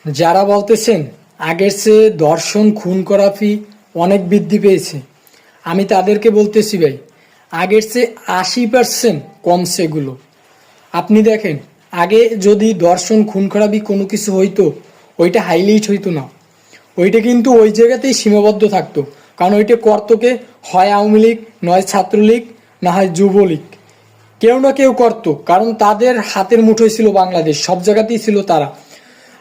যারা বলতেছেন আগের চেয়ে ধর্ষণ খুন খরাপি অনেক বৃদ্ধি পেয়েছে, আমি তাদেরকে বলতেছি ভাই, আগের চেয়ে 80% কমছে এগুলো। আপনি দেখেন, আগে যদি ধর্ষণ খুন খরাপি কোনো কিছু হইতো, ওইটা হাইলাইট হইতো না, ওইটা কিন্তু ওই জায়গাতেই সীমাবদ্ধ থাকতো। কারণ ওইটা করতোকে হয় আওয়ামী লীগ, নয় ছাত্রলীগ, না হয় যুবলীগ, কেউ না কেউ করতো। কারণ তাদের হাতের মুঠোয় ছিল বাংলাদেশ, সব জায়গাতেই ছিল তারা।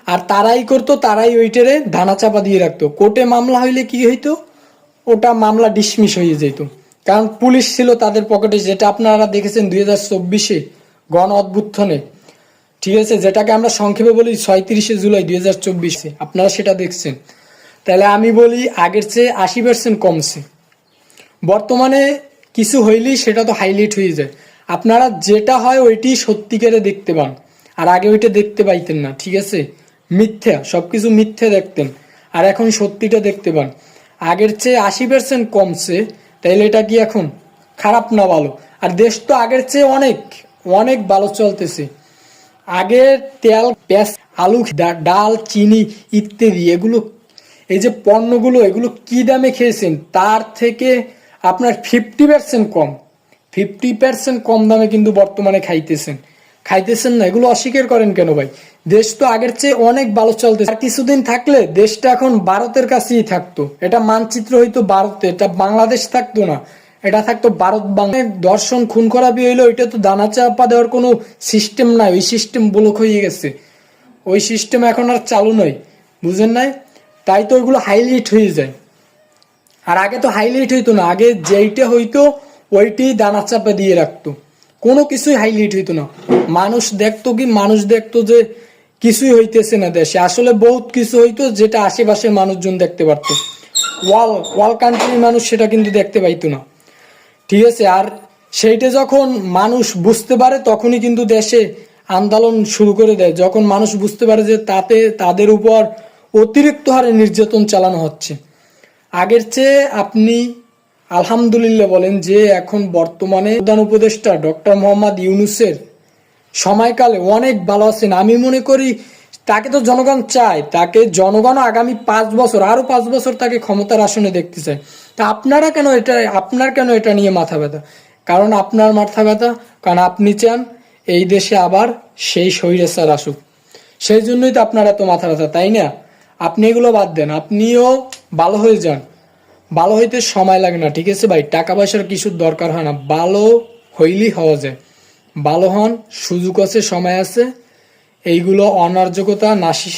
আর তারাই করতো, তারাই ওইটারে ধানা চাপা দিয়ে রাখতো। কোর্টে মামলা হইলে কি হইতো, ওটা মামলা ডিসমিস হয়ে যেত। কারণ পুলিশ ছিল তাদের পকেটে, যেটা আপনারা দেখেছেন 2024-এ গণ অভ্যুত্থানে, ঠিক আছে, যেটাকে আমরা সংক্ষেপে বলি 36শে জুলাই 2024, আপনারা সেটা দেখছেন। তাহলে আমি বলি আগের চেয়ে 80% কমছে। বর্তমানে কিছু হইলেই সেটা তো হাইলাইট হয়ে যায়। আপনারা যেটা হয় ওইটি সত্যিকারে দেখতে পান, আর আগে ওইটা দেখতে পাইতেন না, ঠিক আছে। মিথ্যা, সবকিছু মিথ্যা দেখতেন, আর এখন সত্যিটা দেখতে পান। আগের চেয়ে 80% কমছে, তাইলে এটা কি এখন খারাপ না ভালো? আর দেশ তো আগের চেয়ে অনেক অনেক ভালো চলতেছে। আগের তেল, পেঁয়াজ, আলু, ডাল, চিনি ইত্যাদি এগুলো, এই যে পণ্যগুলো, এগুলো কি দামে খেয়েছেন তার থেকে আপনার 50% কম, 50% কম দামে কিন্তু বর্তমানে খাইতেছেন না। এগুলো অস্বীকার করেন কেন ভাই? দেশ তো আগের চেয়ে অনেক ভালো চলতেছে। আর কিছুদিন থাকলে দেশটা এখন ভারতের কাছেই থাকতো। এটা মানচিত্র হইতো ভারতে, এটা বাংলাদেশ থাকতো না, এটা থাকতো ভারত। দর্শন খুন খরাপি হইলো, এটা তো দানা চাপা দেওয়ার কোনো সিস্টেম নাই, ওই সিস্টেম ব্লক হয়ে গেছে, ওই সিস্টেম এখন আর চালু নয়, বুঝেন নাই? তাই তো ওইগুলো হাইলাইট হয়ে যায়। আর আগে তো হাইলাইট হইতো না, আগে যেইটা হইতো ওইটি দানা চাপা দিয়ে রাখতো, কোনো কিছুই হাইলাইট হইতো না। মানুষ দেখতো যে কিছুই হইতেছে না দেশে, আসলে বহুত কিছু হইতো যেটা আশেপাশের মানুষজন দেখতে পারতো। ওয়াল কান্ট্রির মানুষ সেটা কিন্তু দেখতে পাইতো না, ঠিক আছে। আর সেইটা যখন মানুষ বুঝতে পারে তখনই কিন্তু দেশে আন্দোলন শুরু করে দেয়, যখন মানুষ বুঝতে পারে যে তাতে তাদের উপর অতিরিক্ত হারে নির্যাতন চালানো হচ্ছে। আগের চেয়ে আপনি আলহামদুলিল্লাহ বলেন যে এখন বর্তমানে প্রধান উপদেষ্টা ডক্টর মোহাম্মদ ইউনূসের সময়কালে অনেক ভালো আছেন। আমি মনে করি তাকে তো জনগণ চায়, তাকে জনগণ আগামী 5 বছর, আরো 5 বছর তাকে ক্ষমতার আসনে দেখতে চায়। তা আপনার কেন এটা নিয়ে মাথা ব্যথা? কারণ আপনার মাথা ব্যথা, কারণ আপনি চান এই দেশে আবার সেই স্বৈরাচার আসুক, সেই জন্যই তো আপনার এত মাথা ব্যথা, তাই না? আপনি এগুলো বাদ দেন, আপনিও ভালো হয়ে যান। ভালো হইতে সময় লাগে না, ঠিক আছে ভাই, টাকা পয়সার কিছুর দরকার হয় না, ভালো হইলেই হওয়া যায়। ভালো হন, সুযোগ আছে, সময় আছে। এইগুলো অনার্যকতা, নাসি